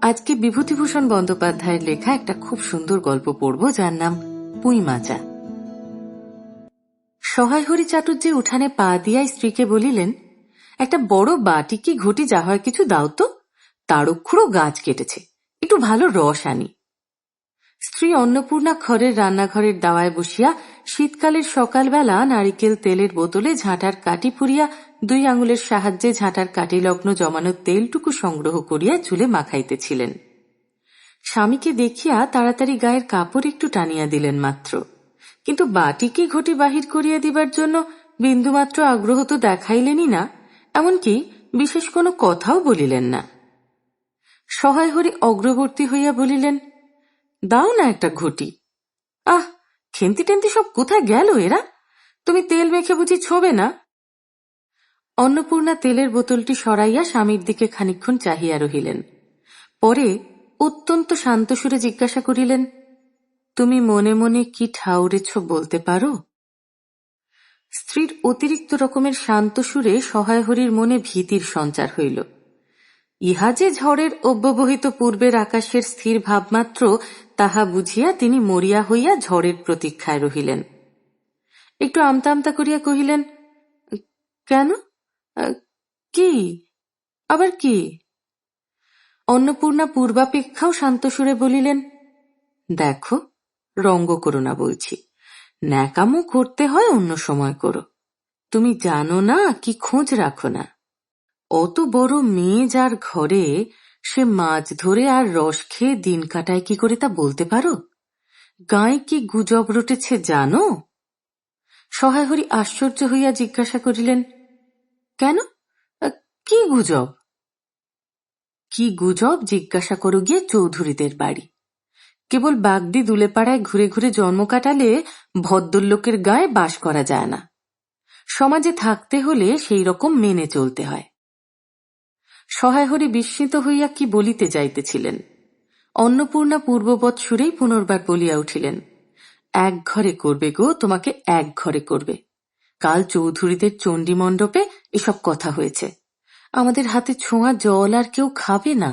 আজকে বিভূতিভূষণ বন্দ্যোপাধ্যায়ের লেখা একটা খুব সুন্দর গল্প পড়ব, যার নাম পুঁই মাচা। সহায় হরি চাটুর্যে উঠানে পা দিয়াই স্ত্রীকে বলিলেন, একটা বড় বাটি কি ঘটি যা হয় কিছু দাও তো, তারক্ষুড়ো গাছ কেটেছে, একটু ভালো রস আনি। স্ত্রী অন্নপূর্ণা ঘরের রান্নাঘরের দাওয়ায় বসিয়া শীতকালের সকালবেলা নারিকেল তেলের বোতলে ঝাঁটার কাঠি পুরিয়া 2 আঙুলের সাহায্যে ঝাঁটার কাঠি লগ্ন জমানো তেলটুকু সংগ্রহ করিয়া চুলে মাখাইতেছিলেন। স্বামীকে দেখিয়া তাড়াতাড়ি গায়ের কাপড় একটু টানিয়া দিলেন মাত্র, কিন্তু বাটিকে ঘটি বাহির করিয়া দিবার জন্য বিন্দুমাত্র আগ্রহ তো দেখাইলেনই না, এমনকি বিশেষ কোনো কথাও বলিলেন না। সহায় হরি অগ্রবর্তী হইয়া বলিলেন, দাও না একটা ঘটি। আহ, খেন্তি টেন্তি সব কোথায় গেল এরা? তুমি তেল মেখে বুঝি ছোবে না? অন্নপূর্ণা তেলের বোতলটি সরাইয়া স্বামীর দিকে খানিকক্ষণ চাহিয়া রহিলেন। পরে অত্যন্ত শান্ত সুরে জিজ্ঞাসা করিলেন, তুমি মনে মনে কি ঠাউরেছ বলতে পারো? স্ত্রীর অতিরিক্ত রকমের শান্ত সুরে সহায় হরির মনে ভীতির সঞ্চার হইল। ইহা যে ঝড়ের অব্যবহিত পূর্বের আকাশের স্থির ভাবমাত্র, তাহা বুঝিয়া তিনি মরিয়া হইয়া ঝড়ের প্রতীক্ষায় রহিলেন। একটু আমতা আমতা করিয়া কহিলেন, কেন? কি? আবার কি? অন্নপূর্ণা পূর্বাপেক্ষাও শান্ত সুরে বলিলেন, দেখো, রঙ্গ করো না বলছি, ন্যাকামো করতে হয় অন্য সময় করো। তুমি জানো না কি খোঁজ রাখো না। অত বড় মেয়ে যার ঘরে, সে মাছ ধরে আর রস খেয়ে দিন কাটায় কি করে তা বলতে পারো? গায়ে কি গুজব রটেছে জানো? সহায় হরি আশ্চর্য হইয়া জিজ্ঞাসা করিলেন, কেন? কি গুজব? কি গুজব জিজ্ঞাসা করো গিয়ে চৌধুরীদের বাড়ি। কেবল বাগদি দুলেপাড়ায় ঘুরে ঘুরে জন্ম কাটালে ভদ্রলোকের গায়ে বাস করা যায় না। সমাজে থাকতে হলে সেই রকম মেনে চলতে হয়। সহায় হরি বিস্মিত হইয়া কি বলিতে যাইতেছিলেন, অন্নপূর্ণা পূর্ববৎ সুরেই পুনর্বার বলিয়া উঠিলেন, এক ঘরে করবে গো, তোমাকে এক ঘরে করবে। কাল চৌধুরীদের চণ্ডী মণ্ডপে এসব কথা হয়েছে। আমাদের হাতে ছোঁয়া জল আর কেউ খাবে না।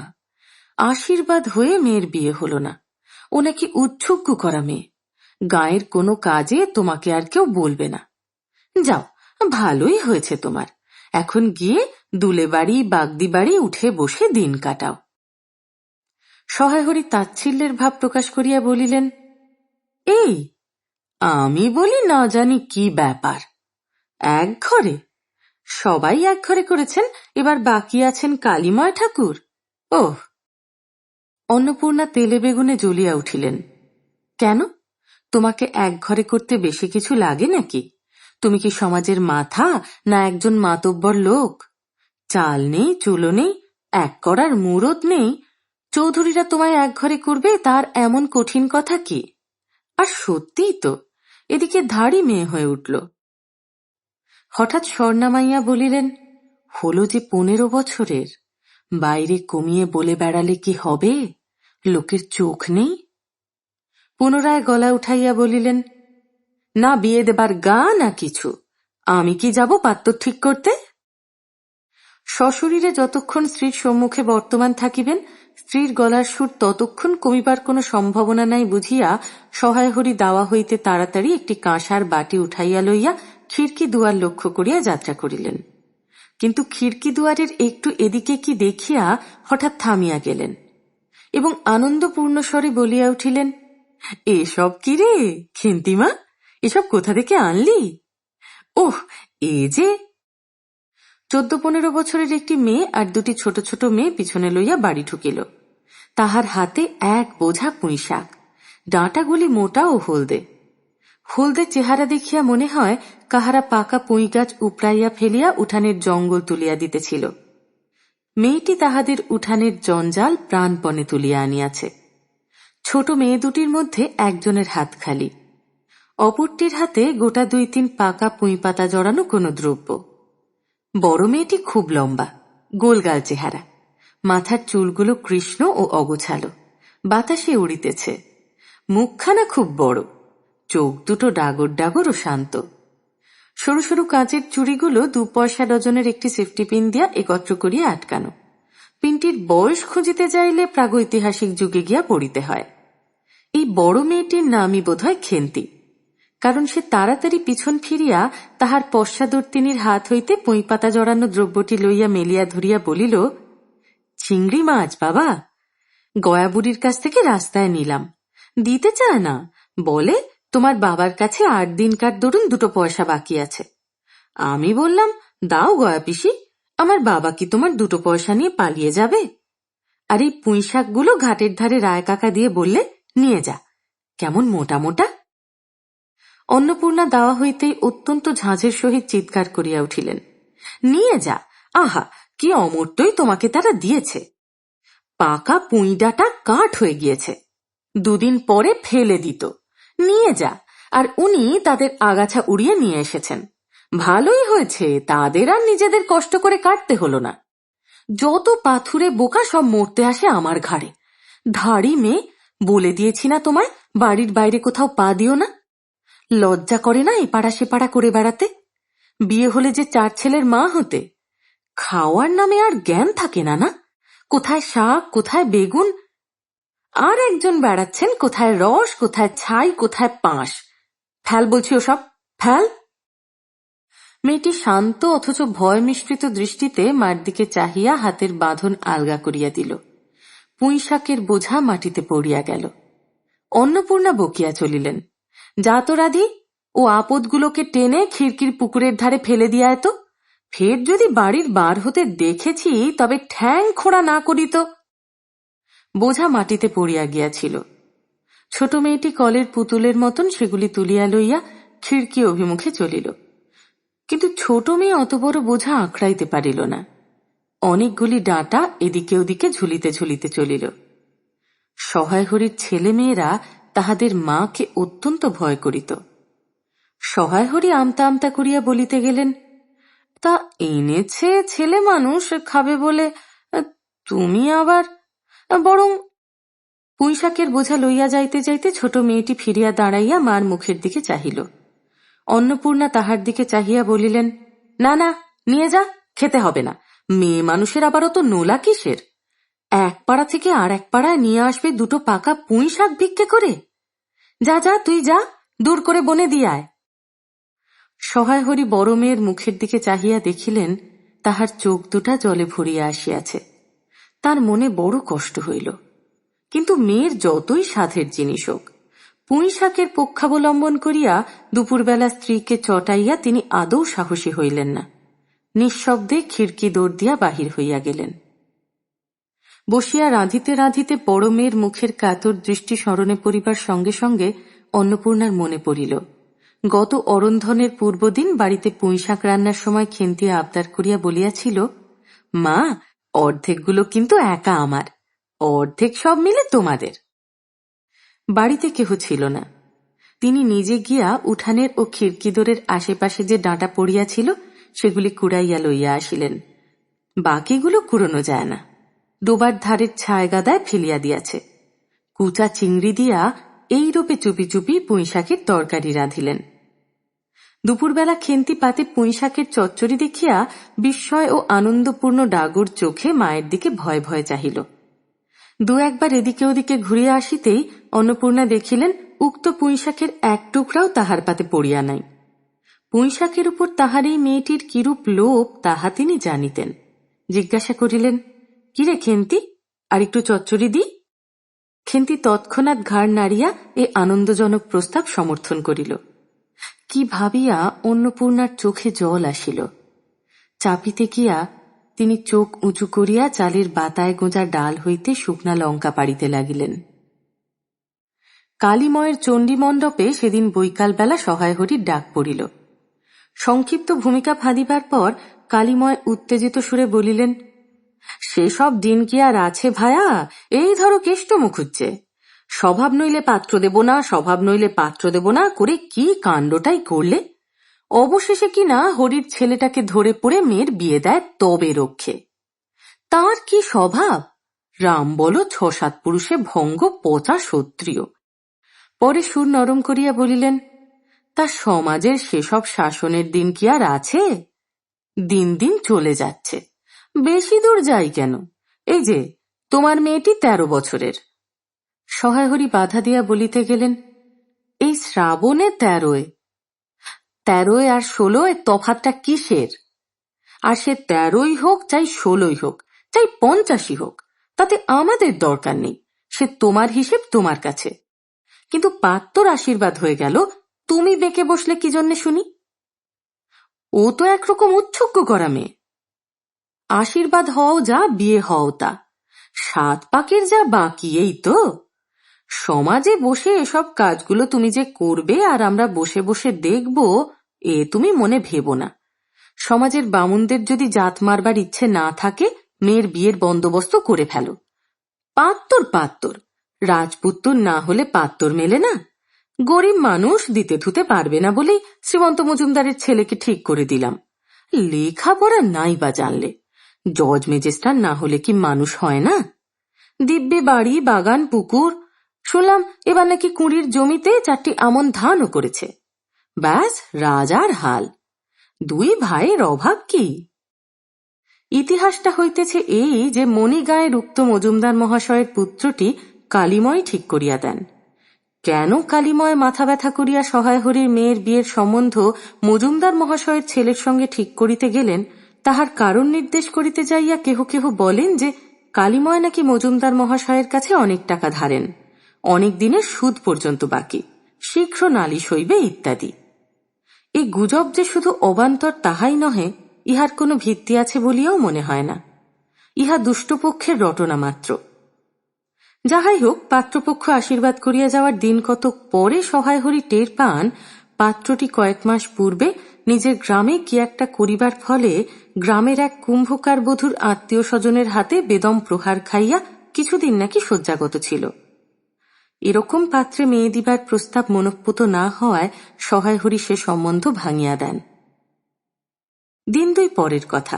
আশীর্বাদ হয়ে মেয়ের বিয়ে হলো না। ও নাকি উচ্ছুগ্য করা মেয়ে। গায়ের কোনো কাজে তোমাকে আর কেউ বলবে না। যাও, ভালোই হয়েছে তোমার। এখন গিয়ে দুলে বাড়ি বাগদি বাড়ি উঠে বসে দিন কাটাও। সহায় হরি তাচ্ছিল্যের ভাব প্রকাশ করিয়া বলিলেন, এই আমি বলি না জানি কি ব্যাপার। এক ঘরে? সবাই এক ঘরে করেছেন, এবার বাকি আছেন কালীময় ঠাকুর। ওহ! অন্নপূর্ণা তেলে বেগুনে জ্বলিয়া উঠিলেন। কেন? তোমাকে এক ঘরে করতে বেশি কিছু লাগে নাকি? তুমি কি সমাজের মাথা, না একজন মাতব্বর লোক? চাল নেই, চুলো নেই, এক করার মুরদ নেই, চৌধুরীরা তোমায় এক ঘরে করবে, তার এমন কঠিন কথা কি? আর সত্যিই তো, এদিকে ধাড়ি মেয়ে হয়ে উঠল। হঠাৎ স্বর্ণামাইয়া বলিলেন, হলো যে 15 বছরের, বাইরে কমিয়ে বলে বেড়ালে কি হবে? লোকের চোখ নেই? পুনরায় গলা উঠাইয়া বলিলেন, না বিয়ে দেবার গা না কিছু, আমি কি যাব পাত্র ঠিক করতে? সশরীরে যতক্ষণ স্ত্রীর সম্মুখে বর্তমান থাকিবেন, স্ত্রীর গলার সুর ততক্ষণ কমিবার কোনো সম্ভাবনা নাই বুঝিয়া সহায় হরি দাওয়া হইতে তাড়াতাড়ি একটি কাঁসার বাটি উঠাইয়া লইয়া খিড়কি দুয়ার লক্ষ্য করিয়া যাত্রা করিলেন। কিন্তু খিড়কি দুয়ারের একটু এদিকে কি দেখিয়া হঠাৎ থামিয়া গেলেন এবং আনন্দপূর্ণ স্বরে বলিয়া উঠিলেন, এসব কি রে খেন্তিমা, এসব কোথা থেকে আনলি? ওহ, এ যে 14-15 বছরের একটি মেয়ে আর 2টি ছোট ছোট মেয়ে পিছনে লইয়া বাড়ি ঢুকিল। তাহার হাতে এক বোঝা পুঁই শাক, ডাঁটাগুলি মোটা ও হলদে। হলদে চেহারা দেখিয়া মনে হয় কাহারা পাকা পুঁই গাছ উপড়াইয়া ফেলিয়া উঠানের জঙ্গল তুলিয়া দিতেছিল। মেয়েটি তাহাদের উঠানের জঞ্জাল প্রাণপণে তুলিয়া আনিয়াছে। ছোট মেয়ে দুটির মধ্যে একজনের হাত খালি, অপরটির হাতে গোটা 2-3 পাকা পুঁই পাতা জড়ানো কোনো দ্রব্য। বড় মেয়েটি খুব লম্বা, গোলগাল চেহারা, মাথার চুলগুলো কৃষ্ণ ও অগোছালো, বাতাসে উড়িতেছে। মুখখানা খুব বড়, চোখ দুটো ডাগর ডাগর ও শান্ত। সরু সরু কাঁচের চুড়িগুলো 2 পয়সা ডজনের একটি সেফটি পিন দিয়া একত্র করিয়া আটকানো। পিন্টির বয়স খুঁজিতে যাইলে প্রাগৈতিহাসিক যুগে গিয়া পড়িতে হয়। এই বড় মেয়েটির নামই বোধহয় খেন্তি, কারণ সে তাড়াতাড়ি পিছন ফিরিয়া তাহার পশ্চাদর্তিনীর হাত হইতে পুঁই পাতা জড়ানো দ্রব্যটি লইয়া মেলিয়া ধরিয়া বলিল, চিংড়ি মাছ বাবা, গয়া বুড়ির কাছ থেকে রাস্তায় নিলাম, দিতে চায় না, বলে তোমার বাবার কাছে 8 দিনকার দরুন 2 পয়সা বাকি আছে। আমি বললাম, দাও গয়া পিসি, আমার বাবা কি তোমার 2 পয়সা নিয়ে পালিয়ে যাবে? আর এই পুঁই শাকগুলো ঘাটের ধারে রায় কাকা দিয়ে বললে, নিয়ে যা, কেমন মোটা মোটা। অন্নপূর্ণা দাওয়া হইতেই অত্যন্ত ঝাঁঝের সহিত চিৎকার করিয়া উঠিলেন, নিয়ে যা, আহা কি অমর্ত্যই তোমাকে তারা দিয়েছে, পাকা পুঁই ডাঁটা কাঠ হয়ে গিয়েছে, 2 দিন পরে ফেলে দিত, নিয়ে যা। আর উনি তাদের আগাছা উড়িয়ে নিয়ে এসেছেন, ভালোই হয়েছে, তাদের আর নিজেদের কষ্ট করে কাটতে হলো না। যত পাথুরে বোকা সব মরতে আসে আমার ঘাড়ে। ধাড়ি মেয়ে, বলে দিয়েছি না তোমায় বাড়ির বাইরে কোথাও পা দিও না? লজ্জা করে না এপাড়া সেপাড়া করে বেড়াতে? বিয়ে হলে যে 4 ছেলের মা হতে, খাওয়ার নামে আর জ্ঞান থাকে না না? কোথায় শাক, কোথায় বেগুন, আর একজন বেড়াচ্ছেন কোথায় রস, কোথায় ছাই, কোথায় পাঁশ। ফেল বলছি ওসব, ফেল। মেয়েটি শান্ত অথচ ভয় মিশ্রিত দৃষ্টিতে মার দিকে চাহিয়া হাতের বাঁধন আলগা করিয়া দিল। পুঁই শাকের বোঝা মাটিতে পড়িয়া গেল। অন্নপূর্ণা বকিয়া চলিলেন, যা তো রাধি, ও আপদগুলোকে টেনে খিড়কির পুকুরের ধারে ফেলে দিয়া এত, ফের যদি বাড়ির বার হতে দেখেছি তবে ঠ্যাং খোঁড়া না করিত। বোঝা মাটিতে পড়িয়া গিয়াছিল। ছোট মেয়েটি কলের পুতুলের মতন সেগুলি তুলিয়া লইয়া খিড়কি অভিমুখে চলিল, কিন্তু ছোট মেয়ে অত বড় বোঝা আঁকড়াইতে পারিল না। অনেকগুলি ডাঁটা এদিকে ওদিকে ঝুলিতে ঝুলিতে চলিল। সহায় হরির ছেলে মেয়েরা তাহাদের মাকে অত্যন্ত ভয় করিত। সহায় হরি আমতা আমতা করিয়া বলিতে গেলেন, তা এনেছে ছেলে মানুষ খাবে বলে, তুমি আবার বরং। পুঁইশাকের বোঝা লইয়া যাইতে যাইতে ছোট মেয়েটি ফিরিয়া দাঁড়াইয়া মার মুখের দিকে চাহিল। অন্নপূর্ণা তাহার দিকে চাহিয়া বলিলেন, না না, নিয়ে যা, খেতে হবে না, মেয়ে মানুষের আবার অত নোলা কিসের? এক পাড়া থেকে আর এক পাড়ায় নিয়ে আসবে 2 পাকা পুঁই শাক ভিক্ষে করে। যা যা, তুই যা, দূর করে বনে দিয়ে আয়। সহায় হরি বড় মেয়ের মুখের দিকে চাহিয়া দেখিলেন তাহার চোখ দুটা জলে ভরিয়া আসিয়াছে। তার মনে বড় কষ্ট হইল, কিন্তু মেয়ের যতই সাধের জিনিস হোক, পুঁই শাকের পক্ষাবলম্বন করিয়া দুপুরবেলা স্ত্রীকে চটাইয়া তিনি আদৌ সাহসী হইলেন না। নিঃশব্দে খিড়কি দৌড় দিয়া বাহির হইয়া গেলেন। বসিয়া রাঁধিতে রাঁধিতে বড় মেয়ের মুখের কাতর দৃষ্টি স্মরণে পড়িবার সঙ্গে সঙ্গে অন্নপূর্ণার মনে পড়িল, গত অরন্ধনের পূর্বদিন বাড়িতে পুঁই শাক রান্নার সময় খেন্তিয়া আবদার করিয়া বলিয়াছিল, মা, অর্ধেকগুলো কিন্তু একা আমার, অর্ধেক সব মিলে তোমাদের। বাড়িতে কেহ ছিল না। তিনি নিজে গিয়া উঠানের ও খিড়কিদোরের আশেপাশে যে ডাঁটা পড়িয়াছিল সেগুলি কুড়াইয়া লইয়া আসিলেন। বাকিগুলো কুড়োনো যায় না, ডোবার ধারের ছায় গাদায় ফেলিয়া দিয়াছে। কুচা চিংড়ি দিয়া এইরূপে চুপি চুপি পুঁই শাকের তরকারি রাঁধিলেন। দুপুরবেলা খেন্তি পাতে পুঁই শাকের চচ্চড়ি দেখিয়া বিস্ময় ও আনন্দপূর্ণ ডাগর চোখে মায়ের দিকে ভয় ভয় চাহিল। 2-1বার এদিকে ওদিকে ঘুরিয়া আসিতেই অন্নপূর্ণা দেখিলেন উক্ত পুঁই শাকের এক টুকরাও তাহার পাতে পড়িয়া নাই। পুঁই শাকের উপর তাহার এই মেয়েটির কিরূপ লোভ তাহা তিনি জানিতেন। জিজ্ঞাসা করিলেন, কিরে খেন্তি, আর একটু চচ্চড়ি দি? খেন্তি তৎক্ষণাৎ ঘাড় নাড়িয়া এ আনন্দজনক প্রস্তাব সমর্থন করিল। কি ভাবিয়া অন্নপূর্ণার চোখে জল আসিল। চাপিতে গিয়া তিনি চোখ উঁচু করিয়া চালের বাতায় গোঁজা ডাল হইতে শুকনা লঙ্কা পাড়িতে লাগিলেন। কালীময়ের চণ্ডীমণ্ডপে সেদিন বৈকালবেলা সহায় হরির ডাক পড়িল। সংক্ষিপ্ত ভূমিকা ফাঁদিবার পর কালীময় উত্তেজিত সুরে বলিলেন, সেসব দিন কি আর আছে ভায়া? এই ধরো কেষ্ট মুখুজ্জে, স্বভাব নইলে পাত্র দেব না, স্বভাব নইলে পাত্র দেব না করে কি কাণ্ডটাই করলে। অবশেষে কিনা হরির ছেলেটাকে ধরে পড়ে মেয়ের বিয়ে দেয় তবে রক্ষে। তার কি স্বভাব! রাম বলো 6-7 পুরুষে ভঙ্গ, পচা ক্ষত্রিয়। পরে সুর নরম করিয়া বলিলেন, তা সমাজের সেসব শাসনের দিন কি আর আছে? দিন দিন চলে যাচ্ছে, বেশি দূর যাই কেন, এই যে তোমার মেয়েটি 13 বছরের। সহায়হরি বাধা দিয়া বলিতে গেলেন, এই শ্রাবণে 13, 13 আর 16 তফাৎটা কিসের? আর সে 13 হোক চাই 16 হোক চাই 50 হোক, তাতে আমাদের দরকার নেই, সে তোমার হিসেব তোমার কাছে। কিন্তু পাত্তর আশীর্বাদ হয়ে গেল, তুমি বেঁকে বসলে কি জন্যে শুনি? ও তো একরকম উচ্ছুক্য করা মেয়ে। আশীর্বাদ হও যা, বিয়ে হও তা, 7 পাকের যা বাকি এই তো। সমাজে বসে এসব কাজগুলো তুমি যে করবে আর আমরা বসে বসে দেখব, এ তুমি মনে ভেবো না। সমাজের বামুনদের যদি জাত মারবার ইচ্ছে না থাকে, মেয়ের বিয়ের বন্দোবস্ত করে ফেলো। পাত্তর পাত্তর, রাজপুত্তর না হলে পাত্তর মেলে না। গরিব মানুষ দিতে ধুতে পারবে না বলেই শ্রীমন্ত মজুমদারের ছেলেকে ঠিক করে দিলাম। লেখাপড়া নাই বা জানলে, জজ ম্যাজিস্ট্রেট না হলে কি মানুষ হয় না? দিব্যে বাড়ি, বাগান, পুকুর, শুনলাম এবার নাকি কুঁড়ির জমিতে 4টি আমন ধানও করেছে। ব্যাস রাজার হাল। 2 ভাইয়ের অভাব কি? ইতিহাসটা হইতেছে এই যে মণিগাঁয়ের উক্ত মজুমদার মহাশয়ের পুত্রটি কালিময় ঠিক করিয়া দেন। কেন কালিময় মাথা ব্যথা করিয়া সহায়হরির মেয়ের বিয়ের সম্বন্ধ মজুমদার মহাশয়ের ছেলের সঙ্গে ঠিক করিতে গেলেন, তাহার কারণ নির্দেশ করিতে যাইয়া কেহ কেহ বলেন যে কালিময় নাকি মজুমদার মহাশয়ের কাছে অনেক টাকা ধারেন, অনেক দিনের সুদ পর্যন্ত বাকি, শীঘ্র নালিশ হইবে ইত্যাদি। এই গুজব যে শুধু অবান্তর তাহাই নহে, ইহার কোনো ভিত্তি আছে বলিয়াও মনে হয় না। ইহা দুষ্টপক্ষের রটনা মাত্র। যাহাই হোক, পাত্রপক্ষ আশীর্বাদ করিয়া যাওয়ার দিন কতক পরে সহায়হরি টের পান পাত্রটি কয়েক মাস পূর্বে নিজের গ্রামে কি একটা করিবার ফলে গ্রামের এক কুম্ভকার বধূর আত্মীয় স্বজনের হাতে বেদম প্রহার খাইয়া কিছুদিন নাকি শয্যাগত ছিল। এরকম পাত্রে মেয়ে দিবার প্রস্তাব মনঃপুত না হওয়ায় সহায়হরি সে সম্বন্ধ ভাঙিয়া দেন। দিন 2 পরের কথা।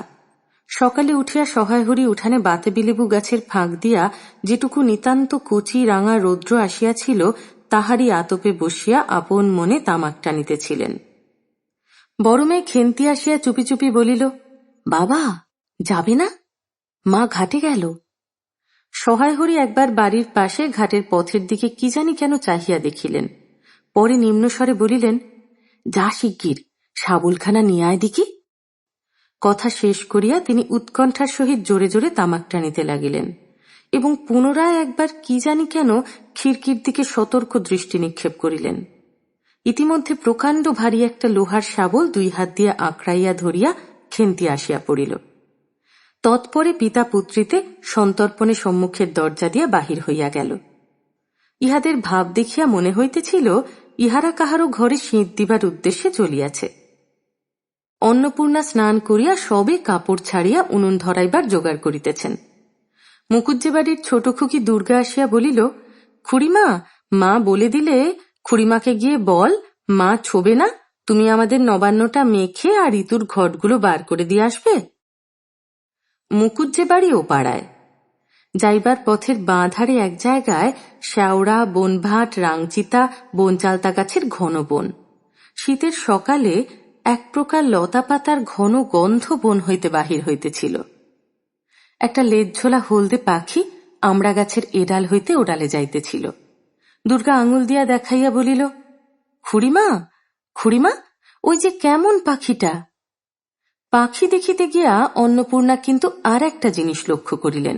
সকালে উঠিয়া সহায়হরি উঠানে বাতাবিলেবু গাছের ফাঁক দিয়া যেটুকু নিতান্ত কচি রাঙা রৌদ্র আসিয়াছিল, তাহারই আতপে বসিয়া আপন মনে তামাক টানিতেছিলেন। বড় মেয়ে খেন্তি আসিয়া চুপি চুপি বলিল, বাবা যাবে না? মা ঘাটে গেল। সহায়হরি একবার বাড়ির পাশে ঘাটের পথের দিকে কি জানি কেন চাহিয়া দেখিলেন, পরে নিম্নস্বরে বলিলেন, যা শিগগির শাবলখানা নিয়ে আয় দেখি। কথা শেষ করিয়া তিনি উৎকণ্ঠার সহিত জোরে জোরে তামাক টানিতে লাগিলেন এবং পুনরায় একবার কি জানি কেন খিড়কির দিকে সতর্ক দৃষ্টি নিক্ষেপ করিলেন। ইতিমধ্যে প্রকাণ্ড ভারী একটা লোহার শাবল 2 হাত দিয়া আঁকড়াইয়া ধরিয়া খেন্তি আসিয়া পড়িল। তৎপরে পিতা পুত্রীতে সন্তর্পণে সম্মুখের দরজা দিয়া বাহির হইয়া গেল। ইহাদের ভাব দেখিয়া মনে হইতেছিল ইহারা কাহারও ঘরে শীত দিবার উদ্দেশ্যে চলিয়াছে। অন্নপূর্ণা স্নান করিয়া সবে কাপড় ছাড়িয়া উনুন ধরাইবার জোগাড় করিতেছেন। মুকুজ্জে বাড়ির ছোট খুকি দুর্গা আসিয়া বলিল, খুড়িমা, মা বলে দিলে খুড়িমাকে গিয়ে বল মা ছোবে না, তুমি আমাদের নবান্নটা মেখে আর ঋতুর ঘটগুলো বার করে দিয়ে আসবে। মুকুজ্জে বাড়ি ও পাড়ায়। যাইবার পথের বাঁ ধারে এক জায়গায় শ্যাওড়া, বনভাট, রাংচিতা, বনচালতা গাছের ঘন বন। শীতের সকালে এক প্রকার লতা পাতার ঘন গন্ধ বন হইতে বাহির হইতেছিল। একটা লেজঝোলা হলদে পাখি আমড়া গাছের এডাল হইতে ওডালে যাইতেছিল। দুর্গা আঙুল দিয়া দেখাইয়া বলিল, খুড়িমা, খুড়িমা, ওই যে কেমন পাখিটা। পাখি দেখিতে গিয়া অন্নপূর্ণা কিন্তু আর একটা জিনিস লক্ষ্য করিলেন,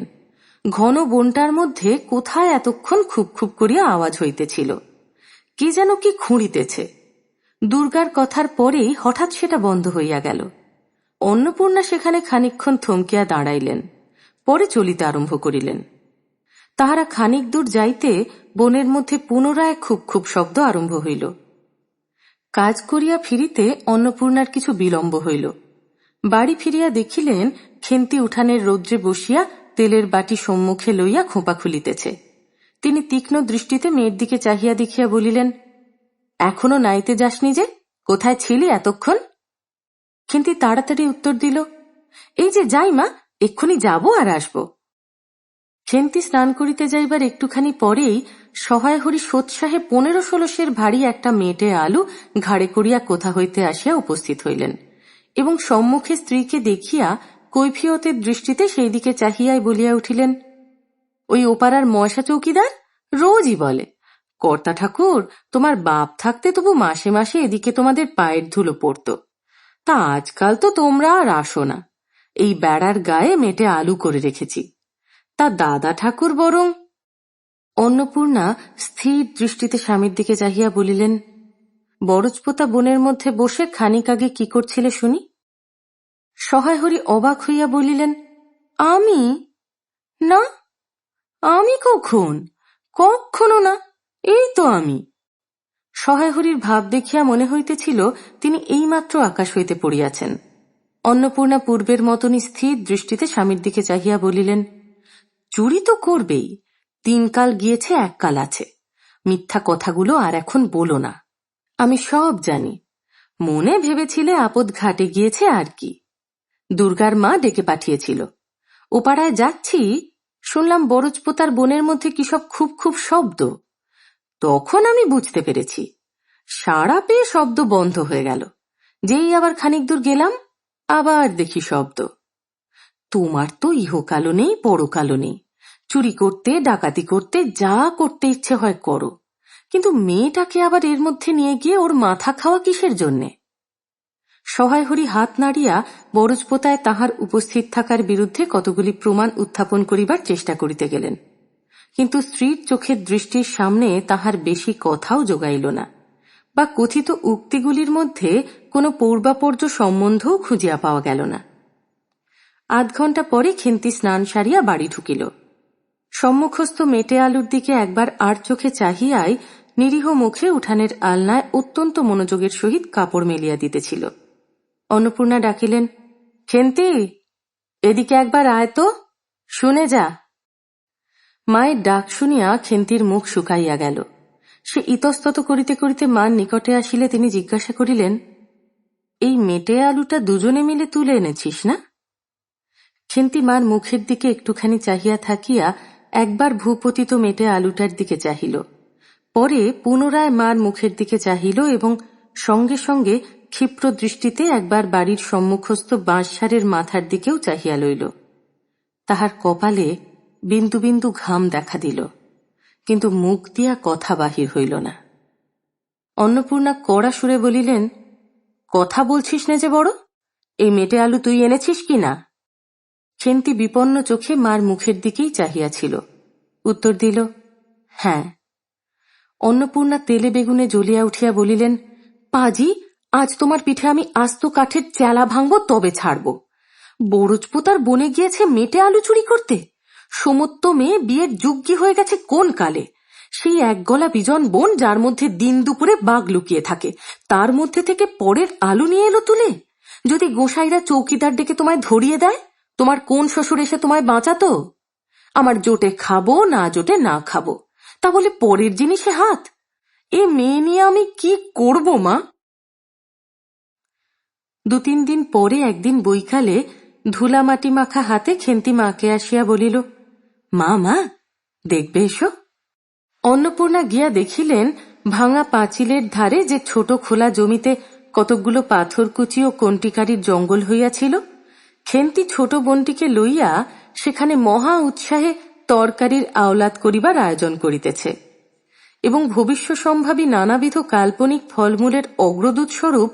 ঘন বনটার মধ্যে কোথায় এতক্ষণ খুব খুব করিয়া আওয়াজ হইতেছিল, কে যেন কি খুঁড়িতেছে। দুর্গার কথার পরেই হঠাৎ সেটা বন্ধ হইয়া গেল। অন্নপূর্ণা সেখানে খানিকক্ষণ থমকিয়া দাঁড়াইলেন, পরে চলিতে আরম্ভ করিলেন। তাহারা খানিক দূর যাইতে বনের মধ্যে পুনরায় খুব খুব শব্দ আরম্ভ হইল। কাজ করিয়া ফিরিতে অন্নপূর্ণার কিছু বিলম্ব হইল। বাড়ি ফিরিয়া দেখিলেন খেন্তি উঠানের রৌদ্রে বসিয়া তেলের বাটি সম্মুখে লইয়া খোঁপা খুলিতেছে। তিনি তীক্ষ্ণ দৃষ্টিতে মেয়ের দিকে চাহিয়া দেখিয়া বলিলেন, এখনো নাইতে যাসনি যে, কোথায় ছিলি এতক্ষণ? খেন্তি তাড়াতাড়ি উত্তর দিল, এই যে যাই মা, এক্ষুনি যাব আর আসব। খেন্তি স্নান করিতে যাইবার একটুখানি পরেই সহায়হরি সোৎসাহে 15-16 ভারী একটা মেটে আলু ঘাড়ে করিয়া কোথা হইতে আসিয়া উপস্থিত হইলেন এবং সম্মুখে স্ত্রীকে দেখিয়া কৈফিয়তের দৃষ্টিতে সেই দিকে চাহিয়াই বলিয়া উঠিলেন, ওই ওপাড়ার ময়সা চৌকিদার রোজই বলে, কর্তা ঠাকুর, তোমার বাপ থাকতে তবু মাসে মাসে এদিকে তোমাদের পায়ের ধুলো পড়ত, তা আজকাল তো তোমরা আর আসো না। এই বেড়ার গায়ে মেটে আলু করে রেখেছি, তা দাদা ঠাকুর বরং। অন্নপূর্ণা স্থির দৃষ্টিতে স্বামীর দিকে চাহিয়া বলিলেন, বরজপোতা বনের মধ্যে বসে খানিক আগে কি করছিলে শুনি? সহায়হরি অবাক হইয়া বলিলেন, আমি? না, আমি কখন? কখনো না, এই তো আমি। সহায়হরির ভাব দেখিয়া মনে হইতেছিল তিনি এইমাত্র আকাশ হইতে পড়িয়াছেন। অন্নপূর্ণা পূর্বের মতনই স্থির দৃষ্টিতে স্বামীর দিকে চাহিয়া বলিলেন, চুরি তো করবেই, 3 কাল গিয়েছে 1 কাল আছে, মিথ্যা কথাগুলো আর এখন বলো না। আমি সব জানি, মনে ভেবেছিলে আপদ ঘাটে গিয়েছে আর কি। দুর্গার মা ডেকে পাঠিয়েছিল, ওপাড়ায় যাচ্ছি, শুনলাম বরজপোতার বনের মধ্যে কি সব খুব খুব শব্দ। তখন আমি বুঝতে পেরেছি, সাড়া পেয়ে শব্দ বন্ধ হয়ে গেল। যেই আবার খানিক দূর গেলাম, আবার দেখি শব্দ। তোমার তো ইহকালও নেই পরকালও নেই, চুরি করতে ডাকাতি করতে যা করতে ইচ্ছে হয় করো, কিন্তু মেয়েটাকে আবার এর মধ্যে নিয়ে গিয়ে ওর মাথা খাওয়া কিসের জন্যে? সহায়হরি হাত নাড়িয়া বরজপোতায় তাহার উপস্থিত থাকার বিরুদ্ধে কতগুলি প্রমাণ উত্থাপন করিবার চেষ্টা করিতে গেলেন, কিন্তু স্ত্রীর চোখের দৃষ্টির সামনে তাহার বেশি কথাও জোগাইল না, বা কথিত উক্তিগুলির মধ্যে কোনো পূর্বাপর্য সম্বন্ধও খুঁজিয়া পাওয়া গেল না। 8 ঘণ্টা পরে খেন্তি স্নান সারিয়া বাড়ি ঢুকিল। সম্মুখস্থ মেটে আলুর দিকে একবার আর চোখে চাহিয়াই নিরীহ মুখে উঠানের আলনায় অত্যন্ত মনোযোগের সহিত কাপড় মেলিয়া দিতেছিল। অন্নপূর্ণা ডাকিলেন, খেন্তি, এদিকে একবার আয় তো, শুনে যা। মায়ের ডাক শুনিয়া খেন্তির মুখ শুকাইয়া গেল। সে ইতস্তত করিতে করিতে মার নিকটে আসিলে তিনি জিজ্ঞাসা করিলেন, এই মেটে আলুটা দুজনে মিলে তুলে এনেছিস না? খেন্তি মার মুখের দিকে একটুখানি চাহিয়া থাকিয়া একবার ভূপতিত মেটে আলুটার দিকে চাহিল, পরে পুনরায় মার মুখের দিকে চাহিল এবং সঙ্গে সঙ্গে ক্ষিপ্র দৃষ্টিতে একবার বাড়ির সম্মুখস্থ বাঁশঝাড়ের মাথার দিকেও চাহিয়া লইল। তাহার কপালে বিন্দু বিন্দু ঘাম দেখা দিল, কিন্তু মুখ দিয়া কথা বাহির হইল না। অন্নপূর্ণা কড়া সুরে বলিলেন, কথা বলছিস না যে বড়, এই মেটে আলু তুই এনেছিস কি না? খেন্তি বিপন্ন চোখে মার মুখের দিকেই চাহিয়াছিল, উত্তর দিল, হ্যাঁ। অন্নপূর্ণা তেলে বেগুনে জ্বলিয়া উঠিয়া বলিলেন, পাজি, আজ তোমার পিঠে আমি আস্ত কাঠের চেলা ভাঙব, তবে ছাড়ব। বরজপোতার বনে গিয়েছে মেটে আলু চুরি করতে? সমত্ত মেয়ে বিয়ের যোগ্যী হয়ে গেছে কোন কালে? সেই এক গলা বিজন বন যার মধ্যে দিন দুপুরে বাঘ লুকিয়ে থাকে, তার মধ্যে থেকে পরের আলু নিয়ে এলো তুলে। যদি গোসাইরা চৌকিদার ডেকে তোমায় ধরিয়ে দেয়, তোমার কোন শ্বশুর এসে তোমায় বাঁচাতো? আমার জোটে খাবো না জোটে না খাবো, তা বলে পরের জিনিসে হাত? এ মেয়ে নিয়ে আমি কি করব মা? 2-3 দিন পরে একদিন বৈকালে ধুলা মাটি মাখা হাতে খেন্তি মাকে আসিয়া বলিল, মা মা, দেখবে এসো। অন্নপূর্ণা গিয়া দেখিলেন ভাঙা পাঁচিলের ধারে যে ছোট খোলা জমিতে কতকগুলো পাথরকুচি ও কন্টিকারির জঙ্গল হইয়াছিল, খেন্তি ছোট বোনটিকে লইয়া সেখানে মহা উৎসাহে তরকারির আওলাদ করিবার আয়োজন করিতেছে, এবং ভবিষ্যসম্ভাবী নানাবিধ কাল্পনিক ফলমূলের অগ্রদূত স্বরূপ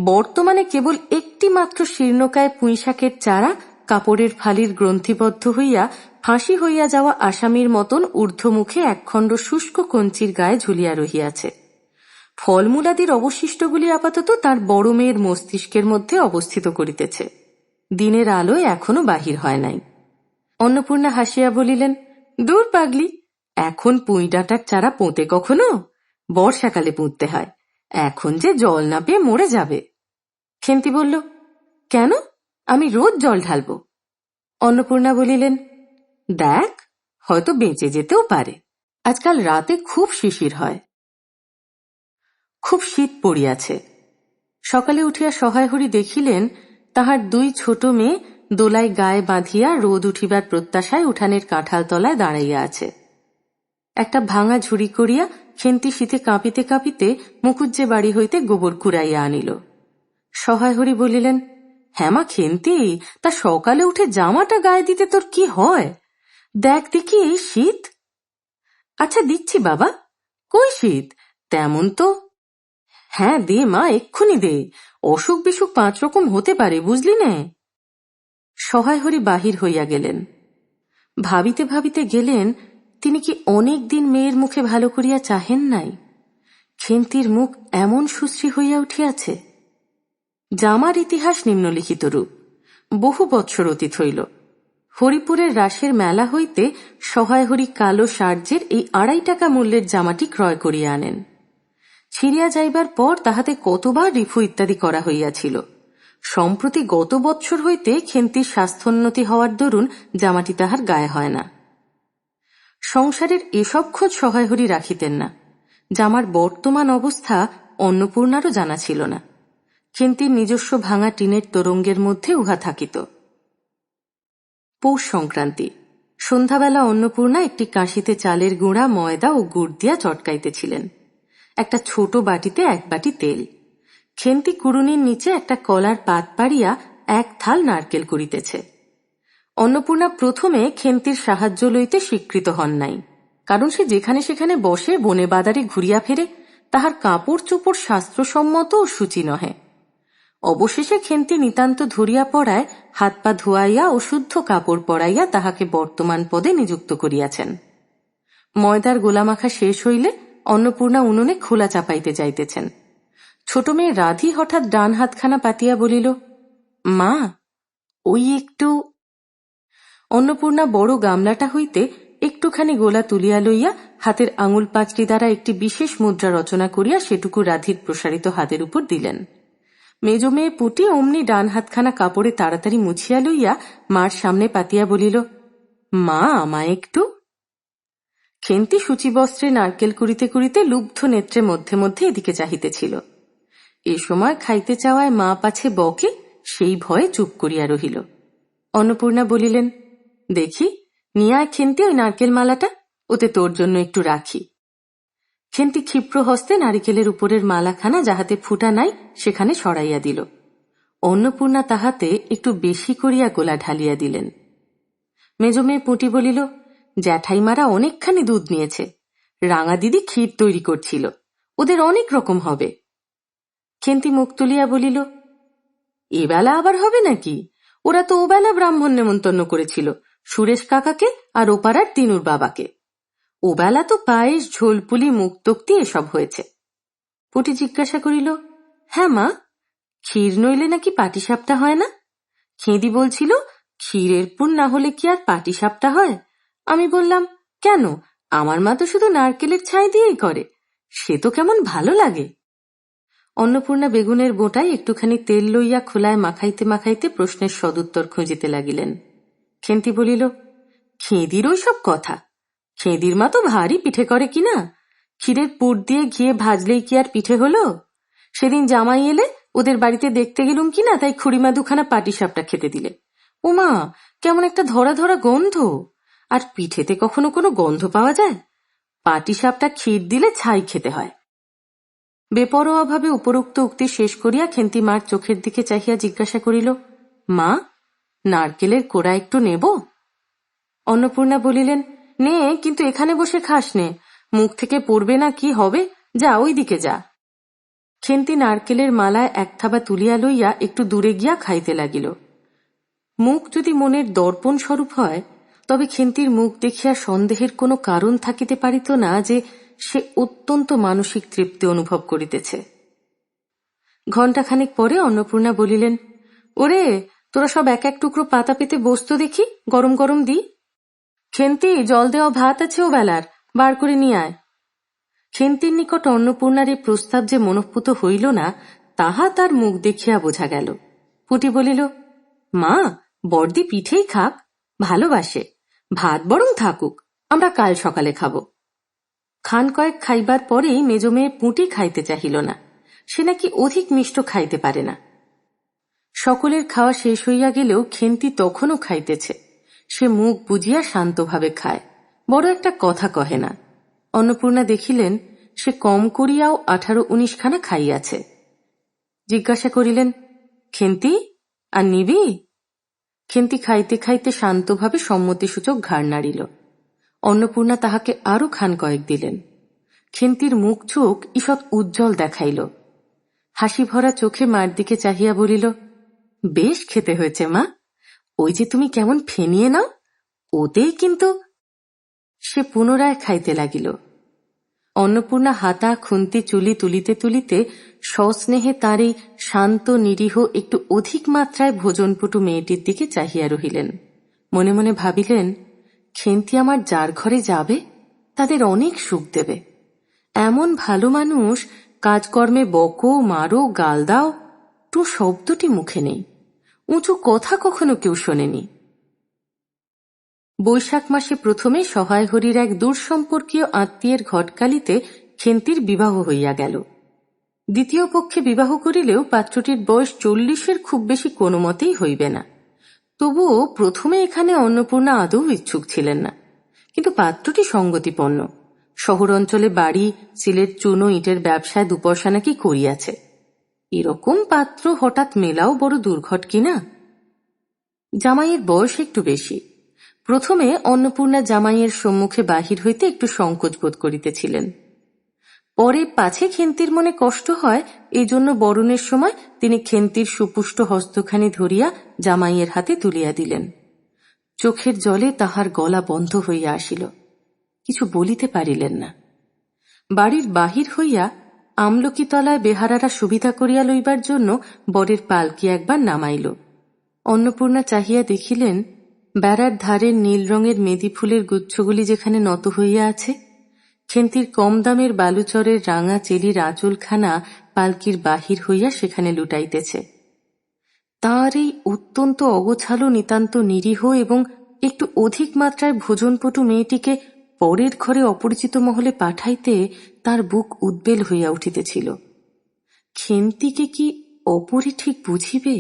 বর্তমানে কেবল একটি মাত্র শীর্ণকায় পুঁইশাকের চারা কাপড়ের ফালির গ্রন্থিবদ্ধ হইয়া ফাঁসি হইয়া যাওয়া আসামির মতন ঊর্ধ্বমুখে একখণ্ড শুষ্ক কঞ্চির গায়ে ঝুলিয়া রহিয়াছে। ফলমূলাদির অবশিষ্টগুলি আপাতত তার বড় মেয়ের মস্তিষ্কের মধ্যে অবস্থিত করিতেছে, দিনের আলোয় এখনো বাহির হয় নাই। অন্নপূর্ণা হাসিয়া বলিলেন, দূর পাগলি, এখন পুঁই ডাঁটার চারা পোঁতে কখনো? বর্ষাকালে পুঁততে হয়, এখন যে জল না পেয়ে মরে যাবে। খেন্তি বলল, কেন, আমি রোজ জল ঢালব। অন্নপূর্ণা বলিলেন, দেখ, হয়তো বেঁচে যেতেও পারে, আজকাল রাতে খুব শিশির হয়। খুব শীত পড়িয়াছে। সকালে উঠিয়া সহায়হরি দেখিলেন তাহার 2 ছোট মেয়ে দোলায় গায়ে বাঁধিয়া রোদ উঠিবার প্রত্যাশায় উঠানের কাঁঠাল তলায় দাঁড়াইয়া আছে। একটা ভাঙা ঝুড়ি করিয়া খেন্তি শীতে কাঁপিতে কাঁপিতে মুকুজ্জে বাড়ি হইতে গোবর কুড়াইয়া আনিল। সহায়হরি বলিলেন, হ্যাঁ মা খেন্তি, তা সকালে উঠে জামাটা গায়ে দিতে তোর কি হয়? দেখ দেখি এই শীত। আচ্ছা দিচ্ছি বাবা। কই শীত? তেমন তো। হ্যাঁ দে মা, এক্ষুনি দে। অসুখ বিসুখ 5 রকম হতে পারে, বুঝলি নে। সহায় হরি বাহির হইয়া গেলেন। ভাবিতে ভাবিতে গেলেন, তিনি কি অনেক দিন মেয়ের মুখে ভালো করিয়া চাহেন নাই? খেন্তির মুখ এমন সুশ্রী হইয়া উঠিয়াছে। জামার ইতিহাস নিম্নলিখিত রূপ। বহু বৎসর অতীত হইল। হরিপুরের রাসের মেলা হইতে সহায় হরি কালো সার্জের এই 2.5 টাকা মূল্যের জামাটি ক্রয় করিয়া আনেন। ছিঁড়িয়া যাইবার পর তাহাতে কতবার রিফু ইত্যাদি করা হইয়াছিল। সম্প্রতি গত বৎসর হইতে খেন্তির স্বাস্থ্যোন্নতি হওয়ার দরুন জামাটি তাহার গায়ে হয় না। সংসারের এসব খোঁজ সহায় হরি রাখিতেন না। জামার বর্তমান অবস্থা অন্নপূর্ণারও জানা ছিল না। খেন্তির নিজস্ব ভাঙা টিনের তোরঙ্গের মধ্যে উহা থাকিত। পৌষ সংক্রান্তি। সন্ধ্যাবেলা অন্নপূর্ণা একটি কাঁশিতে চালের গুঁড়া, ময়দা ও গুড় দিয়া চটকাইতেছিলেন। একটা ছোট বাটিতে 1 বাটি তেল। খেন্তি কুড়ুনির নিচে একটা কলার পাত পাড়িয়া 1 থাল নারকেল করিতেছে। অন্নপূর্ণা প্রথমে খেন্তির সাহায্য লইতে স্বীকৃত হন নাই, কারণ সে যেখানে সেখানে বসে বনে বাদারে ঘুরিয়া ফেরে, তাহার কাপড় চোপড় শাস্ত্রসম্মত ও সূচি নহে। অবশেষে খেন্তি নিতান্ত ধরিয়া পড়ায় হাত পা ধোয়াইয়া ও শুদ্ধ কাপড় পরাইয়া তাহাকে বর্তমান পদে নিযুক্ত করিয়াছেন। ময়দার গোলামাখা শেষ হইলে অন্নপূর্ণা উনুনে খোলা চাপাইতে যাইতেছেন। ছোট মেয়ে রাধি হঠাৎ ডান হাতখানা পাতিয়া বলিল, মা ওই একটু। অন্নপূর্ণা বড় গামলাটা হইতে একটুখানি গোলা তুলিয়া লইয়া হাতের আঙুল পাঁচটি দ্বারা একটি বিশেষ মুদ্রা রচনা করিয়া সেটুকু রাধির প্রসারিত হাতের উপর দিলেন। মেজ মেয়ে পুটি অমনি ডান হাতখানা কাপড়ে তাড়াতাড়ি মুছিয়া লইয়া মার সামনে পাতিয়া বলিল, মা আমায় একটু। খেন্তি সূচিবস্ত্রে নারকেল কুড়িতে কুড়িতে লুব্ধ নেত্রে মধ্যে মধ্যে এদিকে চাহিতেছিল। এ সময় খাইতে চাওয়ায় মা পাছে বকে, সেই ভয়ে চুপ করিয়া রহিল। অন্নপূর্ণা বলিলেন, দেখি নিয়ে আয় খেন্তি ওই নারকেল মালাটা, ওতে তোর জন্য একটু রাখি। খেন্তি ক্ষিপ্র হস্তে নারিকেলের উপরের মালাখানা যাহাতে ফুটা নাই সেখানে সরাইয়া দিল। অন্নপূর্ণা তাহাতে একটু বেশি করিয়া গোলা ঢালিয়া দিলেন। মেজ মেয়ে পুঁটি বলিল, জ্যাঠাইমারা অনেকখানি দুধ নিয়েছে, রাঙা দিদি ক্ষীর তৈরি করছিল, ওদের অনেক রকম হবে। খেন্তি মুখ তুলিয়া বলিল, এবেলা আবার হবে নাকি? ওরা তো ওবেলা ব্রাহ্মণ নেমন্তন্ন করেছিল, সুরেশ কাকাকে আর ওপাড়ার তিনুর বাবাকে। ওবেলা তো পায়েস, ঝোলপুলি, মুক্তোক্তি এসব হয়েছে। পুটি জিজ্ঞাসা করিল, হ্যাঁ মা, ক্ষীর নইলে নাকি পাটিসাপটা হয় না? খেঁদি বলছিল, ক্ষীরের পুর না হলে কি আর পাটিসাপটা হয়? আমি বললাম, কেন, আমার মা তো শুধু নারকেলের ছাই দিয়েই করে, সে তো কেমন ভালো লাগে। অন্নপূর্ণা বেগুনের বোঁটায় একটুখানি তেল লইয়া খোলায় মাখাইতে মাখাইতে প্রশ্নের সদুত্তর খুঁজিতে লাগিলেন। খেন্তি বলিল, খেঁদির ওই সব কথা, খেঁদির মা তো ভারী পিঠে করে কিনা, ক্ষীরের পুর দিয়ে ঘিয়ে ভাজলেই কি আর পিঠে হলো? সেদিন জামাই এলে ওদের বাড়িতে দেখতে গেলুম কিনা, তাই খুড়িমা 2খানা পাটিসাপটা খেতে দিলে। ওমা, কেমন একটা ধরা ধরা গন্ধ! আর পিঠেতে কখনো কোনো গন্ধ পাওয়া যায়? পাটিসাপটা ক্ষীর দিলে ছাই খেতে হয়। বেপরোয়াভাবে উপরোক্ত উক্তি শেষ করিয়া খেন্তি মার চোখের দিকে চাহিয়া জিজ্ঞাসা করিল, মা, নারকেলের কোড়া একটু নেব? অন্নপূর্ণা বলিলেন, নে, কিন্তু এখানে বসে খাস নে, মুখ থেকে পড়বে না কি হবে, যা ওই দিকে যা। খেন্তি নারকেলের মালায় 1 থাবা তুলিয়া লইয়া একটু দূরে গিয়া খাইতে লাগিল। মুখ যদি মনের দর্পণ স্বরূপ হয়, তবে খেন্তির মুখ দেখিয়া সন্দেহের কোনো কারণ থাকিতে পারিত না যে সে অত্যন্ত মানসিক তৃপ্তি অনুভব করিতেছে। ঘণ্টাখানেক পরে অন্নপূর্ণা বলিলেন, ওরে, তোরা সব 1 টুকরো পাতা পেতে বসতো দেখি, গরম গরম দি। খেন্তি, জল দেওয়া ভাত আছে ও বেলার, বার করে নিয়ে আয়। খেন্তির নিকট অন্নপূর্ণার এই প্রস্তাব যে মনঃপুত হইল না, তাহা তার মুখ দেখিয়া বোঝা গেল। পুটি বলিল, মা, বড়দি পিঠেই খাক, ভালোবাসে, ভাত বরং থাকুক, আমরা কাল সকালে খাব। খান কয়েক খাইবার পরেই মেজ মেয়ে পুঁটি খাইতে চাহিল না, সে নাকি অধিক মিষ্ট খাইতে পারে না। সকলের খাওয়া শেষ হইয়া গেলেও খেন্তি তখনও খাইতেছে। সে মুখ বুঝিয়া শান্তভাবে খায়, বড় একটা কথা কহে না। অন্নপূর্ণা দেখিলেন সে কম করিয়াও 18-19 খানা খাইয়াছে। জিজ্ঞাসা করিলেন, খেন্তি, আর নিবি? খেন্তি খাইতে খাইতে শান্তভাবে সম্মতিসূচক ঘাড় নাড়িল। অন্নপূর্ণা তাহাকে আরো খান কয়েক দিলেন। খেন্তির মুখ চোখ ঈষৎ উজ্জ্বল দেখাইল। হাসি ভরা চোখে মার দিকে চাহিয়া বলিল, বেশ খেতে হয়েছে মা, ওই যে তুমি কেমন ফেনিয়ে নাও, ওতেই কিন্তু। সে পুনরায় খাইতে লাগিল। অন্নপূর্ণা হাতা খুন্তি চুলি তুলিতে তুলিতে সস্নেহে তার এই শান্ত নিরীহ একটু অধিক মাত্রায় ভোজনপটু মেয়েটির দিকে চাহিয়া রহিলেন। মনে মনে ভাবিলেন, খেন্তি আমার যার ঘরে যাবে তাদের অনেক সুখ দেবে। এমন ভালো মানুষ, কাজকর্মে বকো, মারো, গাল দাও, তো শব্দটি মুখে নেই, উঁচু কথা কখনো কেউ শোনেনি। বৈশাখ মাসে প্রথমে সহায় হরির এক দূরসম্পর্কীয় আত্মীয়ের ঘটকালিতে খেন্তির বিবাহ হইয়া গেল। দ্বিতীয় পক্ষে বিবাহ করিলেও পাত্রটির বয়স 40-এর খুব বেশি কোনো মতেই হইবে না। তবুও প্রথমে এখানে অন্নপূর্ণা আদৌ ইচ্ছুক ছিলেন না, কিন্তু পাত্রটি সঙ্গতিপন্ন। শহর অঞ্চলে বাড়ি, সিলেট চুনো ইটের ব্যবসায় দুপয়সা নাকি করিয়াছে। এরকম পাত্র হঠাৎ মেলাও বড় দুর্ঘট কিনা। জামাইয়ের বয়স একটু বেশি। প্রথমে অন্নপূর্ণা জামাইয়ের সম্মুখে বাহির হইতে একটু সংকোচ বোধ করিতেছিলেন। পরে পাছে খেন্তির মনে কষ্ট হয়, এই জন্য বরণের সময় তিনি খেন্তির সুপুষ্ট হস্তখানি ধরিয়া জামাইয়ের হাতে তুলিয়া দিলেন। চোখের জলে তাহার গলা বন্ধ হইয়া আসিল, কিছু বলিতে পারিলেন না। বাড়ির বাহির হইয়া আমলকিতলায় বেহারারা সুবিধা করিয়া লইবার জন্য বরের পালকি একবার নামাইল। অন্নপূর্ণা চাহিয়া দেখিলেন, বেড়ার ধারের নীল রঙের মেদি ফুলের গুচ্ছগুলি যেখানে নত হইয়া আছে, খেন্তির কম দামের বালুচরের রাঙা চেলির আঁচলখানা পালকির বাহির হইয়া সেখানে লুটাইতেছে। তাঁর এই অত্যন্ত অগোছালো, নিতান্ত নিরীহ এবং একটু অধিক মাত্রায় ভোজনপটু মেয়েটিকে পরের ঘরে অপরিচিত মহলে পাঠাইতে তার বুক উদ্বেল হইয়া উঠিতেছিল। খেন্তিকে কি অপরে ঠিক বুঝিবে?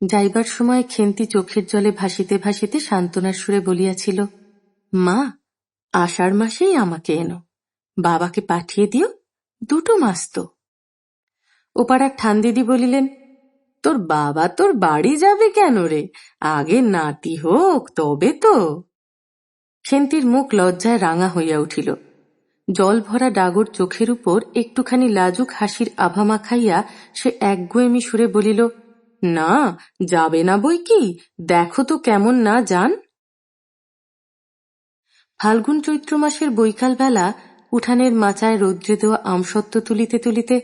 যাইবার সময় খেন্তি চোখের জলে ভাসিতে ভাসিতে সান্ত্বনার সুরে বলিয়াছিল, মা, আষাঢ় মাসেই আমাকে এনো, বাবাকে পাঠিয়ে দিও, 2 মাস তো। ওপাড়ার ঠান্দিদি বলিলেন, তোর বাবা তোর বাড়ি যাবে কেন রে, আগে নাতি হোক তবে তো। খেন্তির মুখ লজ্জায় রাঙা হইয়া উঠিল। জল ভরা ডাগর চোখের উপর একটুখানি লাজুক হাসির আভা মাখাইয়া সে একগুঁয়েমি সুরে বলিল, না, যাবে না বই কি, দেখো তো কেমন না যান। ফাল্গুন চৈত্র মাসের বৈকাল বেলা উঠানের মাচায় রৌদ্রে দেওয়া আমসত্ত্ব তুলিতে তুলিতে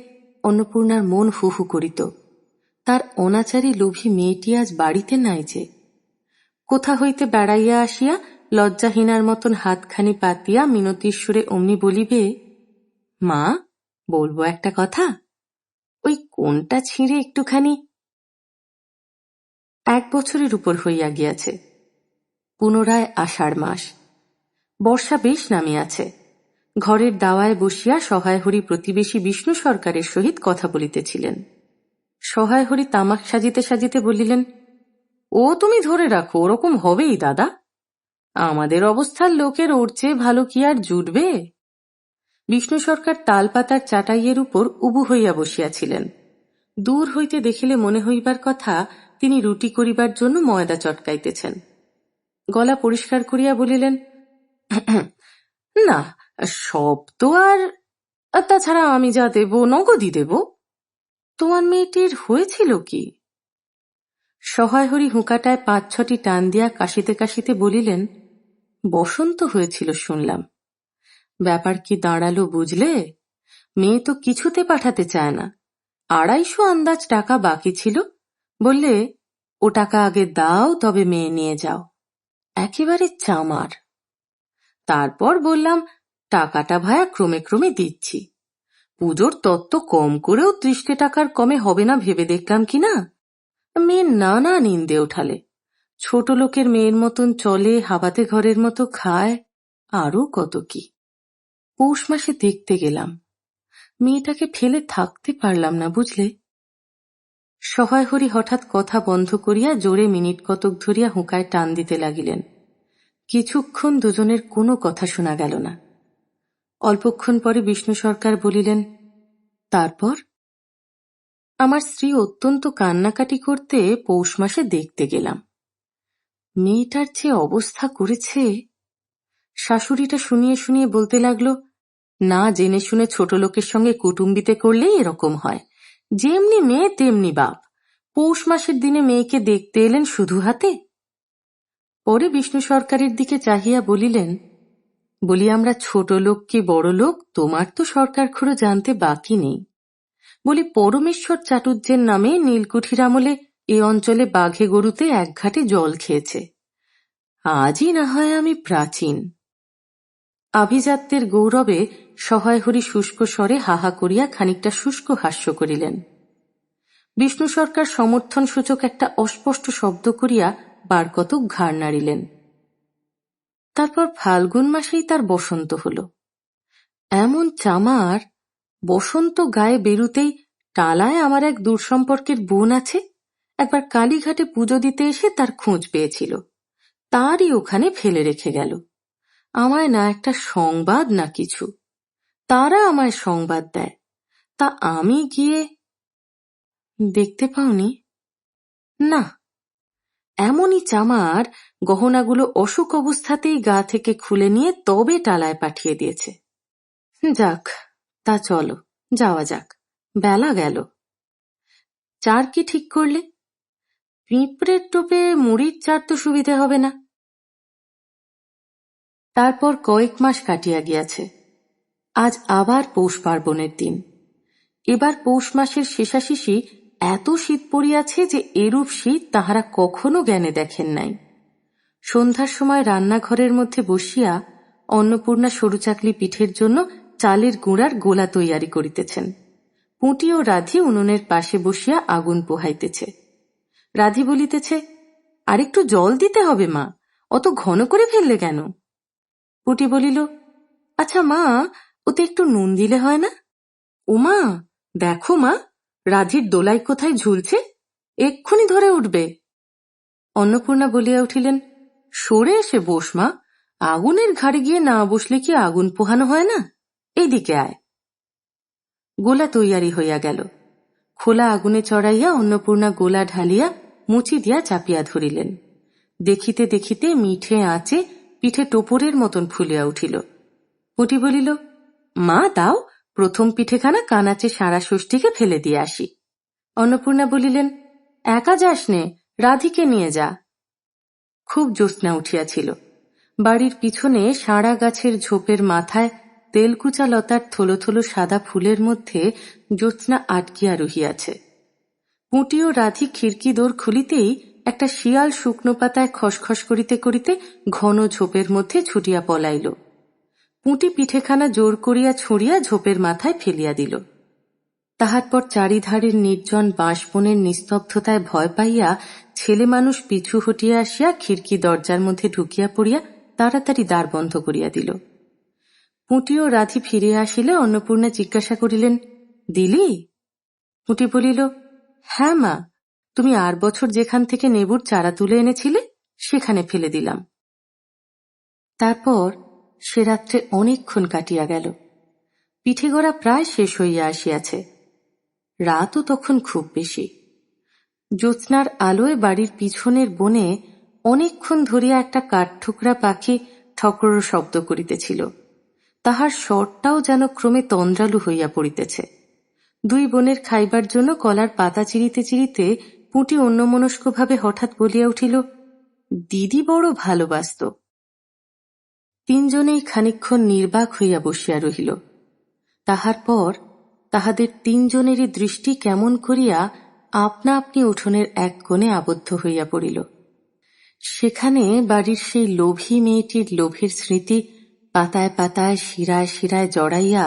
অন্নপূর্ণার মন হু হু করিত। তার অনাচারী লোভী মেয়েটি আজ বাড়িতে নাই যে। কোথা হইতে বেড়াইয়া আসিয়া লজ্জাহীনার মতন হাতখানি পাতিয়া মিনতির সুরে অমনি বলিবে, মা, বলবো একটা কথা, ওই কোনটা ছিঁড়ে একটুখানি। 1 বছরের উপর হইয়া গিয়াছে। পুনরায় আষাঢ় মাস। বর্ষা বেশ নামিয়াছে। ঘরের দাওয়ায় বসিয়া সহায় হরি প্রতিবেশী বিষ্ণু সরকারের সহিত কথা বলিতেছিলেন। সহায় হরি তামাক সাজিতে সাজিতে বলিলেন, ও তুমি ধরে রাখো, ওরকম হবেই দাদা। আমাদের অবস্থার লোকের ওর চেয়ে ভালো কি আর জুটবে? বিষ্ণু সরকার তালপাতার চাটাইয়ের উপর উবু হইয়া বসিয়াছিলেন। দূর হইতে দেখিলে মনে হইবার কথা তিনি রুটি করিবার জন্য ময়দা চটকাইতেছেন। গলা পরিষ্কার করিয়া বলিলেন, না, সব তো আর, তাছাড়া আমি যা দেব নগদই দেব। তোমার মেয়েটির হয়েছিল কি? সহায় হরি হুঁকাটায় 5-6টি টান দিয়া কাশিতে কাশিতে বলিলেন, বসন্ত হয়েছিল শুনলাম। ব্যাপার কি দাঁড়ালো বুঝলে? মেয়ে তো কিছুতে পাঠাতে চায় না। 250 আন্দাজ টাকা বাকি ছিল, বললে ও টাকা আগে দাও তবে মেয়ে নিয়ে যাও। একেবারে চামার। তারপর বললাম, টাকাটা ভায়া ক্রমে ক্রমে দিচ্ছি। পুজোর তত্ত্ব কম করেও 30 টাকার কমে হবে না ভেবে দেখলাম কিনা। মেয়ের নানা নিন্দে ওঠালে, ছোট লোকের মেয়ের মতন চলে, হাবাতে ঘরের মতো খায়, আরো কত কি। পৌষ মাসে দেখতে গেলাম, মেয়েটাকে ফেলে থাকতে পারলাম না বুঝলে। সহায় হরি হঠাৎ কথা বন্ধ করিয়া জোরে মিনিট কতক ধরিয়া হুঁকায় টান দিতে লাগিলেন। কিছুক্ষণ দুজনের কোনো কথা শোনা গেল না। অল্পক্ষণ পরে বিষ্ণু সরকার বলিলেন, তারপর? আমার স্ত্রী অত্যন্ত কান্নাকাটি করতে পৌষ মাসে দেখতে গেলাম। মেয়েটার যে অবস্থা করেছে, শাশুড়িটা শুনিয়ে শুনিয়ে বলতে লাগলো, না জেনে শুনে ছোট লোকের সঙ্গে কুটুম্বিতে করলেই এরকম হয়, যেমনি মেয়ে তেমনি বাপ। পৌষ মাসের দিনে মেয়েকে দেখতে এলেন শুধু হাতে। পরে বিষ্ণু সরকারের দিকে চাহিয়া বলিলেন, বলি আমরা ছোট লোক কি বড় লোক তোমার তো সরকার খুঁড়ো জানতে বাকি নেই। বলি পরমেশ্বর চাটুর্যের নামে নীলকুঠির আমলে এ অঞ্চলে বাঘে গরুতে এক ঘাটে জল খেয়েছে, আজই না হয় আমি প্রাচীন। আভিজাত্যের গৌরবে সহায়হরি শুষ্ক স্বরে হাহা করিয়া খানিকটা শুষ্ক হাস্য করিলেন। বিষ্ণু সরকার সমর্থন সূচক একটা অস্পষ্ট শব্দ করিয়া বার কতক ঘাড় নাড়িলেন। তারপর ফাল্গুন মাসেই তার বসন্ত হল। এমন চামার, বসন্ত গায়ে বেরুতেই টালায় আমার এক দূরসম্পর্কের বোন আছে, একবার কালীঘাটে পুজো দিতে এসে তার খোঁজ পেয়েছিল, তারই ওখানে ফেলে রেখে গেল। আমায় না একটা সংবাদ না কিছু, তারা আমায় সংবাদ দেয়, তা আমি গিয়ে দেখতে পাওনি? না, এমনই চামার গহনাগুলো অসুখ অবস্থাতেই গা থেকে খুলে নিয়ে তবে টালায় পাঠিয়ে দিয়েছে। যাক, তা চলো যাওয়া যাক, বেলা গেল। চার কি ঠিক করলে? পিঁপড়ের টোপে মুড়ির চার তো সুবিধে হবে না। তারপর কয়েক মাস কাটিয়া গিয়াছে। আজ আবার পৌষ পার্বণের দিন। এবার পৌষ মাসের শেষাশিশি এত শীত পড়িয়াছে যে এরূপ শীত তাহারা কখনো জ্ঞানে দেখেন নাই। সন্ধ্যার সময় রান্নাঘরের মধ্যে বসিয়া অন্নপূর্ণা সরু চাকলি পিঠের জন্য চালের গুঁড়ার গোলা তৈয়ারি করিতেছেন। পুঁটি ও রাধি উনুনের পাশে বসিয়া আগুন পোহাইতেছে। রাধি বলিতেছে, আরেকটু জল দিতে হবে মা, অত ঘন করে ফেললে কেন? পুঁটি বলিল, আচ্ছা মা, ওতে একটু নুন দিলে হয় না? ও মা, দেখো মা, রাধির দোলাই কোথায় ঝুলছে, এক্ষুনি ধরে উঠবে। অন্নপূর্ণা বলিয়া উঠিলেন, সরে এসে বস মা, আগুনের ঘাড়ে গিয়ে না বসলে কি আগুন পোহানো হয় না? এইদিকে আয়। গোলা তৈয়ারি হইয়া গেল। খোলা আগুনে চড়াইয়া অন্নপূর্ণা গোলা ঢালিয়া মুচি দিয়া চাপিয়া ধরিলেন। দেখিতে দেখিতে মিঠে আঁচে পিঠে টোপরের মতন ফুলিয়া উঠিল। পুঁটি বলিল, মা দাও, প্রথম পিঠেখানা কানাচে সারা ষষ্ঠীকে ফেলে দিয়ে আসি। অন্নপূর্ণা বলিলেন, একা যাস নে, রাধিকে নিয়ে যা। খুব জ্যোৎস্না উঠিয়াছিল। বাড়ির পিছনে সাঁড়া গাছের ঝোপের মাথায় তেলকুচা লতার থলো থলো সাদা ফুলের মধ্যে জ্যোৎস্না আটকিয়া রহিয়াছে। পুঁটি ও রাধি খিড়কি দোর খুলিতেই একটা শিয়াল শুকনো পাতায় খসখস করিতে করিতে ঘন ঝোপের মধ্যে ছুটিয়া পলাইল। পুঁটি পিঠেখানা জোর করিয়া ছুঁড়িয়া ঝোপের মাথায় ফেলিয়া দিল। তাহার পর চারিধারের নির্জন বাঁশবনের নিস্তব্ধতায় ভয় পাইয়া ছেলে মানুষ পিছু হটিয়া আসিয়া খিড়কি দরজার মধ্যে ঢুকিয়া পড়িয়া তাড়াতাড়ি দ্বার বন্ধ করিয়া দিল। পুঁটি ও রাধি ফিরিয়া আসিলে অন্নপূর্ণা জিজ্ঞাসা করিলেন, দিলি? পুঁটি বলিল, হ্যাঁ মা, তুমি আর বছর যেখান থেকে নেবুর চারা তুলে এনেছিলে সেখানে ফেলে দিলাম। তারপর সে রাত্রে অনেকক্ষণ কাটিয়া গেল। পিঠে গড়া প্রায় শেষ হইয়া আসিয়াছে। রাতও তখন খুব বেশি। জ্যোৎস্নার আলোয় বাড়ির পিছনের বনে অনেকক্ষণ ধরিয়া একটা কাঠঠুকরা পাখি ঠকর শব্দ করিতেছিল। তাহার স্বরটাও যেন ক্রমে তন্দ্রালু হইয়া পড়িতেছে। দুই বোনের খাইবার জন্য কলার পাতা চিরিতে চিরিতে পুঁটি অন্যমনস্কভাবে হঠাৎ বলিয়া উঠিল, দিদি বড় ভালোবাসত। তিনজনেই খানিকক্ষণ নির্বাক হইয়া বসিয়া রহিল। তাহার পর তাহাদের তিনজনেরই দৃষ্টি কেমন করিয়া আপনা আপনি উঠোনের এক কোণে আবদ্ধ হইয়া পড়িল। সেখানে বাড়ির সেই লোভী মেয়েটির লোভের স্মৃতি পাতায় পাতায় শিরায় শিরায় জড়াইয়া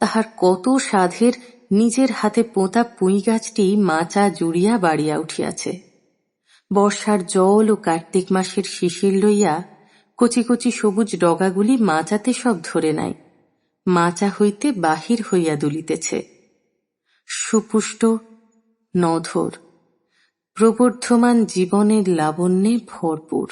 তাহার কত সাধের নিজের হাতে পোঁতা পুঁই গাছটি মাচা জুড়িয়া বাড়িয়া উঠিয়াছে। বর্ষার জল ও কার্তিক মাসের শিশির লইয়া কচি কচি সবুজ ডগাগুলি মাচাতে সব ধরে নাই, মাচা হইতে বাহির হইয়া দুলিতেছে। সুপুষ্ট, নধর, প্রবর্ধমান জীবনের লাবণ্যে ভরপুর।